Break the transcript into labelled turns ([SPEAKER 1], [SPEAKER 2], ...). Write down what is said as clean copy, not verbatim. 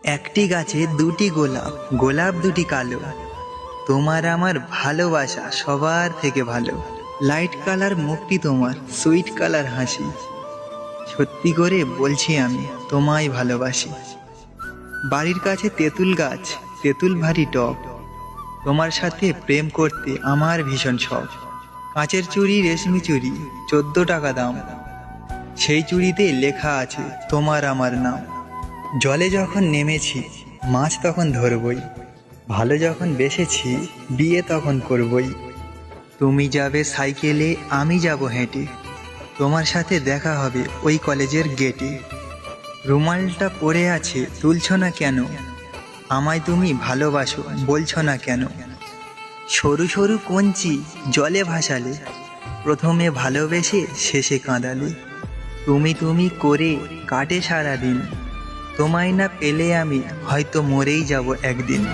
[SPEAKER 1] একটি গাছে দুটি গোলাপ, গোলাপ দুটি কালো। তোমার আমার ভালোবাসা সবার থেকে ভালো। লাইট কালার মুখটি তোমার, সুইট কালার হাসি। সত্যি করে বলছি আমি তোমায় ভালোবাসি। বাড়ির কাছে তেঁতুল গাছ, তেঁতুল ভারী টক। তোমার সাথে প্রেম করতে আমার ভীষণ শখ। কাঁচের চুড়ি, রেশমি চুড়ি, 14 টাকা দাম। সেই চুড়িতে লেখা আছে তোমার আমার নাম। জলে যখন নেমেছি মাছ তখন ধরবই, ভালো যখন বেসেছি বিয়ে তখন করবই। তুমি যাবে সাইকেলে, আমি যাব হেঁটে, তোমার সাথে দেখা হবে ওই কলেজের গেটে। রুমালটা পড়ে আছে, তুলছো না কেন? আমায় তুমি ভালোবাসো, বলছো না কেন? সরু সরু কঞ্চি জলে ভাসালে, প্রথমে ভালোবেসে শেষে কাঁদালে। তুমি তুমি করে কাটে সারাদিন, তোমায় না পেলে আমি হয়তো মরেই যাব একদিন।